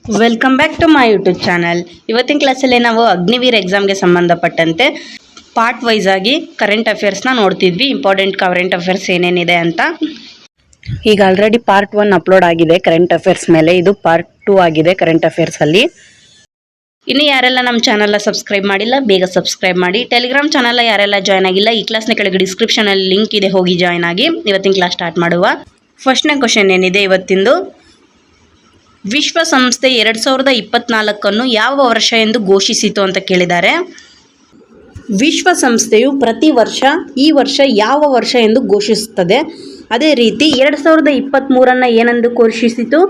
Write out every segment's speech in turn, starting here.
Welcome back to my YouTube channel. ಇವತ್ತಿನ ಕ್ಲಾಸಲ್ಲಿ ನಾವು ಅಗ್ನಿವೀರ್ ಎಕ್ಸಾಮ್ಗೆ ಸಂಬಂಧಪಟ್ಟಂತೆ ಪಾರ್ಟ್ ವೈಸ್ ಆಗಿ ಕರೆಂಟ್ ಅಫೇರ್ಸ್ನ ನೋಡ್ತಿದ್ವಿ. ಇಂಪಾರ್ಟೆಂಟ್ ಕರೆಂಟ್ ಅಫೇರ್ಸ್ ಏನೇನಿದೆ ಅಂತ. ಈಗ ಆಲ್ರೆಡಿ ಪಾರ್ಟ್ 1 ಅಪ್ಲೋಡ್ ಆಗಿದೆ ಕರೆಂಟ್ ಅಫೇರ್ಸ್ ಮೇಲೆ. ಇದು ಪಾರ್ಟ್ 2 ಆಗಿದೆ ಕರೆಂಟ್ ಅಫೇರ್ಸಲ್ಲಿ. ಇನ್ನು ಯಾರೆಲ್ಲ ನಮ್ಮ ಚಾನಲ್ನ ಸಬ್ಸ್ಕ್ರೈಬ್ ಮಾಡಿಲ್ಲ ಬೇಗ ಸಬ್ಸ್ಕ್ರೈಬ್ ಮಾಡಿ. ಟೆಲಿಗ್ರಾಮ್ ಚಾನಲ್ ಯಾರೆಲ್ಲ ಜಾಯ್ನ್ ಆಗಿಲ್ಲ, ಈ ಕ್ಲಾಸ್ನ ಕೆಳಗೆ ಡಿಸ್ಕ್ರಿಪ್ಷನಲ್ಲಿ ಲಿಂಕ್ ಇದೆ, ಹೋಗಿ ಜಾಯ್ನ್ ಆಗಿ. ಇವತ್ತಿನ ಕ್ಲಾಸ್ ಸ್ಟಾರ್ಟ್ ಮಾಡುವ. ಫಸ್ಟ್ನೇ ಕ್ವಶನ್ ಏನಿದೆ ಇವತ್ತಿಂದು, ವಿಶ್ವಸಂಸ್ಥೆ 2024 ಯಾವ ವರ್ಷ ಎಂದು ಘೋಷಿಸಿತು ಅಂತ ಕೇಳಿದ್ದಾರೆ. ವಿಶ್ವಸಂಸ್ಥೆಯು ಪ್ರತಿ ವರ್ಷ ಈ ವರ್ಷ ಯಾವ ವರ್ಷ ಎಂದು ಘೋಷಿಸುತ್ತದೆ. ಅದೇ ರೀತಿ 2023 ಏನೆಂದು ಘೋಷಿಸಿತು?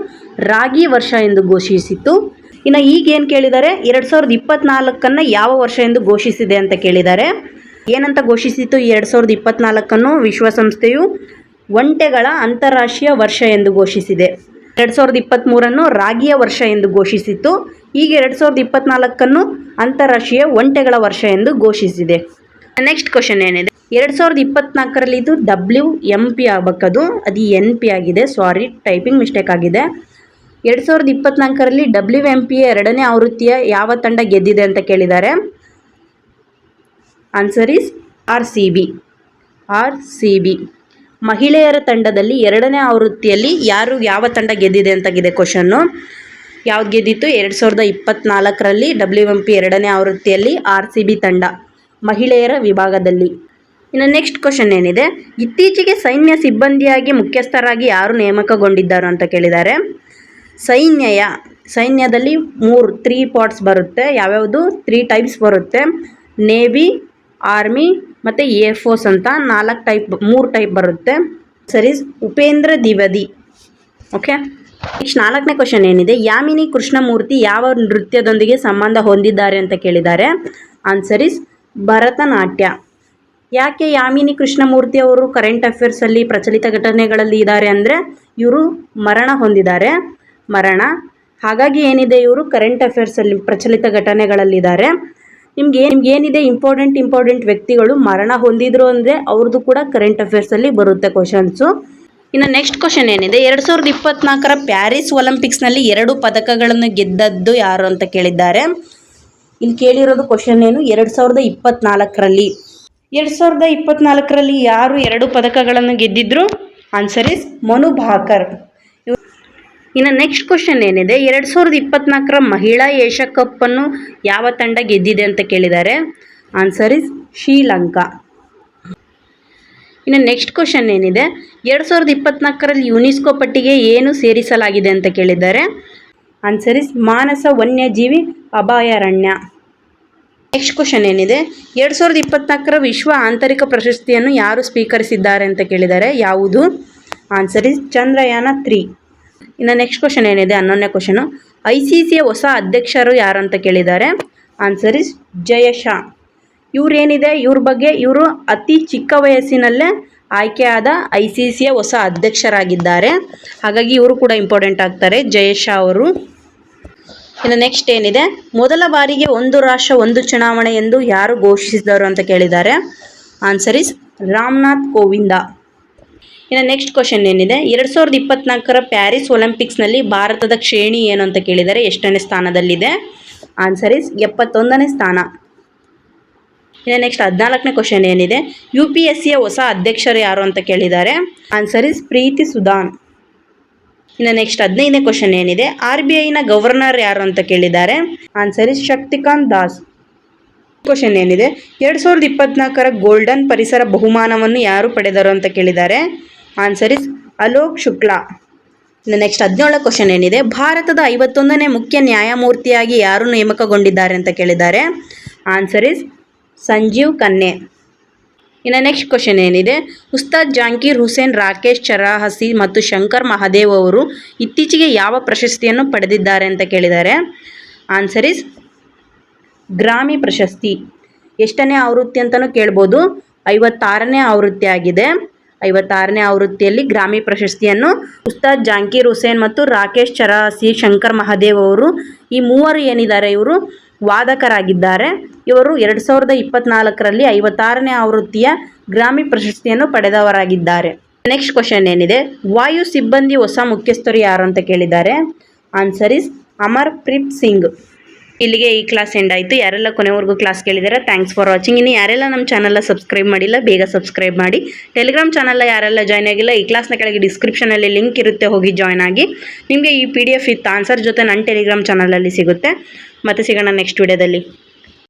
ರಾಗಿ ವರ್ಷ ಎಂದು ಘೋಷಿಸಿತು. ಇನ್ನು ಈಗೇನು ಕೇಳಿದ್ದಾರೆ, 2024 ಯಾವ ವರ್ಷ ಎಂದು ಘೋಷಿಸಿದೆ ಅಂತ ಕೇಳಿದ್ದಾರೆ. ಏನಂತ ಘೋಷಿಸಿತು 2024 ವಿಶ್ವಸಂಸ್ಥೆಯು? ಒಂಟೆಗಳ ಅಂತಾರಾಷ್ಟ್ರೀಯ ವರ್ಷ ಎಂದು ಘೋಷಿಸಿದೆ. 2023 ರಾಗಿಯ ವರ್ಷ ಎಂದು ಘೋಷಿಸಿತು. ಈಗ 2024 ಅಂತಾರಾಷ್ಟ್ರೀಯ ಒಂಟೆಗಳ ವರ್ಷ ಎಂದು ಘೋಷಿಸಿದೆ. ನೆಕ್ಸ್ಟ್ ಕ್ವಶನ್ ಏನಿದೆ, 2024 ಇದು WMP ಆಗಬೇಕದು, ಅದು NP ಆಗಿದೆ, ಸಾರಿ ಟೈಪಿಂಗ್ ಮಿಸ್ಟೇಕ್ ಆಗಿದೆ. 2024 WMP 2ನೇ ಆವೃತ್ತಿಯ ಯಾವ ತಂಡ ಗೆದ್ದಿದೆ ಅಂತ ಕೇಳಿದ್ದಾರೆ. Answer is RCB. ಮಹಿಳೆಯರ ತಂಡದಲ್ಲಿ 2ನೇ ಆವೃತ್ತಿಯಲ್ಲಿ ಯಾವ ತಂಡ ಗೆದ್ದಿದೆ ಅಂತಾಗಿದೆ ಕ್ವಶನ್ನು. ಯಾವ್ದು ಗೆದ್ದಿತ್ತು? 2024 WMP 2ನೇ ಆವೃತ್ತಿಯಲ್ಲಿ RCB ತಂಡ ಮಹಿಳೆಯರ ವಿಭಾಗದಲ್ಲಿ. ಇನ್ನು ನೆಕ್ಸ್ಟ್ ಕ್ವಶನ್ ಏನಿದೆ, ಇತ್ತೀಚೆಗೆ ಸೈನ್ಯ ಸಿಬ್ಬಂದಿಯಾಗಿ ಮುಖ್ಯಸ್ಥರಾಗಿ ಯಾರು ನೇಮಕಗೊಂಡಿದ್ದಾರೆ ಅಂತ ಕೇಳಿದ್ದಾರೆ. ಸೈನ್ಯದಲ್ಲಿ 3 ಪಾರ್ಟ್ಸ್ ಬರುತ್ತೆ. ಯಾವ್ಯಾವುದು? 3 ಟೈಪ್ಸ್ ಬರುತ್ತೆ. ನೇವಿ, ಆರ್ಮಿ ಮತ್ತು ಏರ್ ಫೋರ್ಸ್ ಅಂತ 3 ಟೈಪ್ ಬರುತ್ತೆ. ಸರಿ, ಉಪೇಂದ್ರ ದ್ವಿವೇದಿ. ಓಕೆ, ನೆಕ್ಸ್ಟ್ 4ನೇ ಕ್ವಶನ್ ಏನಿದೆ, ಯಾಮಿನಿ ಕೃಷ್ಣಮೂರ್ತಿ ಯಾವ ನೃತ್ಯದೊಂದಿಗೆ ಸಂಬಂಧ ಹೊಂದಿದ್ದಾರೆ ಅಂತ ಕೇಳಿದ್ದಾರೆ. Answer is Bharatanatyam. ಯಾಕೆ ಯಾಮಿನಿ ಕೃಷ್ಣಮೂರ್ತಿ ಅವರು ಕರೆಂಟ್ ಅಫೇರ್ಸಲ್ಲಿ ಪ್ರಚಲಿತ ಘಟನೆಗಳಲ್ಲಿ ಇದ್ದಾರೆ ಅಂದರೆ, ಇವರು ಮರಣ ಹೊಂದಿದ್ದಾರೆ. ಹಾಗಾಗಿ ಏನಿದೆ, ಇವರು ಕರೆಂಟ್ ಅಫೇರ್ಸಲ್ಲಿ ಪ್ರಚಲಿತ ಘಟನೆಗಳಲ್ಲಿದ್ದಾರೆ. ನಿಮ್ಗೇನಿದೆ ಇಂಪಾರ್ಟೆಂಟ್ ವ್ಯಕ್ತಿಗಳು ಮರಣ ಹೊಂದಿದ್ರು ಅಂದರೆ ಅವ್ರದ್ದು ಕೂಡ ಕರೆಂಟ್ ಅಫೇರ್ಸಲ್ಲಿ ಬರುತ್ತೆ ಕ್ವಶನ್ಸು. ಇನ್ನು ನೆಕ್ಸ್ಟ್ ಕ್ವಶನ್ ಏನಿದೆ, 2024 ಪ್ಯಾರಿಸ್ ಒಲಿಂಪಿಕ್ಸ್ನಲ್ಲಿ 2 ಪದಕಗಳನ್ನು ಗೆದ್ದದ್ದು ಯಾರು ಅಂತ ಕೇಳಿದ್ದಾರೆ. ಇಲ್ಲಿ ಕೇಳಿರೋದು ಕ್ವಶನ್ ಏನು, 2024 ಯಾರು 2 ಪದಕಗಳನ್ನು ಗೆದ್ದಿದ್ರು? Answer is Manu Bhaker. ಇನ್ನು ನೆಕ್ಸ್ಟ್ ಕ್ವಶನ್ ಏನಿದೆ, 2024 ಮಹಿಳಾ ಏಷ್ಯಾ ಕಪ್ ಅನ್ನು ಯಾವ ತಂಡ ಗೆದ್ದಿದೆ ಅಂತ ಕೇಳಿದ್ದಾರೆ. Answer is Sri Lanka. ಇನ್ನು ನೆಕ್ಸ್ಟ್ ಕ್ವಶನ್ ಏನಿದೆ, 2024 ಯುನೆಸ್ಕೋ ಪಟ್ಟಿಗೆ ಏನು ಸೇರಿಸಲಾಗಿದೆ ಅಂತ ಕೇಳಿದ್ದಾರೆ. ಆನ್ಸರ್ ಇಸ್ ಮಾನಸ ವನ್ಯಜೀವಿ ಅಭಯಾರಣ್ಯ. ನೆಕ್ಸ್ಟ್ ಕ್ವಶನ್ ಏನಿದೆ, 2024 ವಿಶ್ವ ಆಂತರಿಕ ಪ್ರಶಸ್ತಿಯನ್ನು ಯಾರು ಸ್ವೀಕರಿಸಿದ್ದಾರೆ ಅಂತ ಕೇಳಿದ್ದಾರೆ. ಯಾವುದು? Answer is Chandrayaan 3. ಇನ್ನು ನೆಕ್ಸ್ಟ್ ಕ್ವಶನ್ ಏನಿದೆ, 11ನೇ ಕ್ವಶನು, ICCಯ ಹೊಸ ಅಧ್ಯಕ್ಷರು ಯಾರು ಅಂತ ಕೇಳಿದ್ದಾರೆ. Answer is Jay Shah. ಇವರು ಅತಿ ಚಿಕ್ಕ ವಯಸ್ಸಿನಲ್ಲೇ ಆಯ್ಕೆಯಾದ ICCಯ ಹೊಸ ಅಧ್ಯಕ್ಷರಾಗಿದ್ದಾರೆ. ಹಾಗಾಗಿ ಇವರು ಕೂಡ ಇಂಪಾರ್ಟೆಂಟ್ ಆಗ್ತಾರೆ, ಜಯಶಾ ಅವರು. ಇನ್ನು ನೆಕ್ಸ್ಟ್ ಏನಿದೆ, ಮೊದಲ ಬಾರಿಗೆ ಒಂದು ರಾಷ್ಟ್ರ ಒಂದು ಚುನಾವಣೆ ಎಂದು ಯಾರು ಘೋಷಿಸಿದರು ಅಂತ ಕೇಳಿದ್ದಾರೆ. Answer is Ramnath Kovind. ಇನ್ನು ನೆಕ್ಸ್ಟ್ ಕ್ವಶನ್ ಏನಿದೆ, 2024 ಪ್ಯಾರಿಸ್ ಒಲಿಂಪಿಕ್ಸ್ನಲ್ಲಿ ಭಾರತದ ಶ್ರೇಣಿ ಏನು ಅಂತ ಕೇಳಿದರೆ ಎಷ್ಟನೇ ಸ್ಥಾನದಲ್ಲಿದೆ. ಆನ್ಸರ್ ಇಸ್ 71ನೇ ಸ್ಥಾನ. ಇನ್ನು ನೆಕ್ಸ್ಟ್ 14ನೇ ಕ್ವಶನ್ ಏನಿದೆ, UPSCಯ ಹೊಸ ಅಧ್ಯಕ್ಷರು ಯಾರು ಅಂತ ಕೇಳಿದ್ದಾರೆ. Answer is Preeti Sudan. ಇನ್ನು ನೆಕ್ಸ್ಟ್ 15ನೇ ಕ್ವಶನ್ ಏನಿದೆ, RBIನ ಗವರ್ನರ್ ಯಾರು ಅಂತ ಕೇಳಿದ್ದಾರೆ. Answer is Shaktikanta Das. Question ಏನಿದೆ, 2024 ಗೋಲ್ಡನ್ ಪರಿಸರ ಬಹುಮಾನವನ್ನು ಯಾರು ಪಡೆದರು ಅಂತ ಕೇಳಿದ್ದಾರೆ. Answer is Alok Shukla. ಇನ್ನು ನೆಕ್ಸ್ಟ್ 17ನೇ ಕ್ವಶನ್ ಏನಿದೆ, ಭಾರತದ 51ನೇ ಮುಖ್ಯ ನ್ಯಾಯಮೂರ್ತಿಯಾಗಿ ಯಾರು ನೇಮಕಗೊಂಡಿದ್ದಾರೆ ಅಂತ ಕೇಳಿದ್ದಾರೆ. Answer is Sanjiv Khanna. ಇನ್ನು ನೆಕ್ಸ್ಟ್ ಕ್ವಶನ್ ಏನಿದೆ, ಉಸ್ತಾದ್ ಜಾಕೀರ್ ಹುಸೇನ್, ರಾಕೇಶ್ ಚರಹಸಿ ಮತ್ತು ಶಂಕರ್ ಮಹಾದೇವ್ ಅವರು ಇತ್ತೀಚೆಗೆ ಯಾವ ಪ್ರಶಸ್ತಿಯನ್ನು ಪಡೆದಿದ್ದಾರೆ ಅಂತ ಕೇಳಿದ್ದಾರೆ. ಆನ್ಸರ್ ಇಸ್ ಗ್ರಾಮಿ ಪ್ರಶಸ್ತಿ. ಎಷ್ಟನೇ ಆವೃತ್ತಿ ಅಂತಲೂ ಕೇಳ್ಬೋದು, 56ನೇ ಆವೃತ್ತಿ ಆಗಿದೆ. 56ನೇ ಆವೃತ್ತಿಯಲ್ಲಿ ಗ್ರಾಮಿ ಪ್ರಶಸ್ತಿಯನ್ನು ಉಸ್ತಾದ್ ಜಾಕೀರ್ ಹುಸೇನ್ ಮತ್ತು ರಾಕೇಶ್ ಚರಹಸಿ, ಶಂಕರ್ ಮಹಾದೇವ್ ಅವರು, ಈ ಮೂವರು ಏನಿದ್ದಾರೆ ಇವರು ವಾದಕರಾಗಿದ್ದಾರೆ. ಇವರು 2024 56ನೇ ಆವೃತ್ತಿಯ ಗ್ರಾಮಿ ಪ್ರಶಸ್ತಿಯನ್ನು ಪಡೆದವರಾಗಿದ್ದಾರೆ. ನೆಕ್ಸ್ಟ್ ಕ್ವಶನ್ ಏನಿದೆ, ವಾಯು ಸಿಬ್ಬಂದಿ ಹೊಸ ಮುಖ್ಯಸ್ಥರು ಯಾರು ಅಂತ ಕೇಳಿದ್ದಾರೆ. Answer is Amarpreet Singh. ಇಲ್ಲಿಗೆ ಈ ಕ್ಲಾಸ್ ಎಂಡ್ ಆಯಿತು. ಯಾರೆಲ್ಲ ಕೊನೆವರೆಗೂ ಕ್ಲಾಸ್ ಕೇಳಿದಾರೆ ಥ್ಯಾಂಕ್ಸ್ ಫಾರ್ ವಾಚಿಂಗ್. ಇನ್ನು ಯಾರೆಲ್ಲ ನಮ್ಮ ಚಾನಲ್ನ ಸಬ್ಸ್ಕ್ರೈಬ್ ಮಾಡಿಲ್ಲ ಬೇಗ ಸಬ್ಸ್ಕ್ರೈಬ್ ಮಾಡಿ. ಟೆಲಿಗ್ರಾಮ್ ಚಾನಲ್ನ ಯಾರೆಲ್ಲ ಜಾಯ್ನ್ ಆಗಿಲ್ಲ ಈ ಕ್ಲಾಸ್ನ ಕೆಳಗೆ ಡಿಸ್ಕ್ರಿಪ್ಷನಲ್ಲಿ ಲಿಂಕ್ ಇರುತ್ತೆ, ಹೋಗಿ ಜಾಯ್ನ್ ಆಗಿ. ನಿಮಗೆ ಈ PDF ವಿತ್ ಆನ್ಸರ್ ಜೊತೆ ನನ್ನ ಟೆಲಿಗ್ರಾಮ್ ಚಾನಲಲ್ಲಿ ಸಿಗುತ್ತೆ. ಮತ್ತೆ ಸಿಗೋಣ ನೆಕ್ಸ್ಟ್ ವಿಡಿಯೋದಲ್ಲಿ.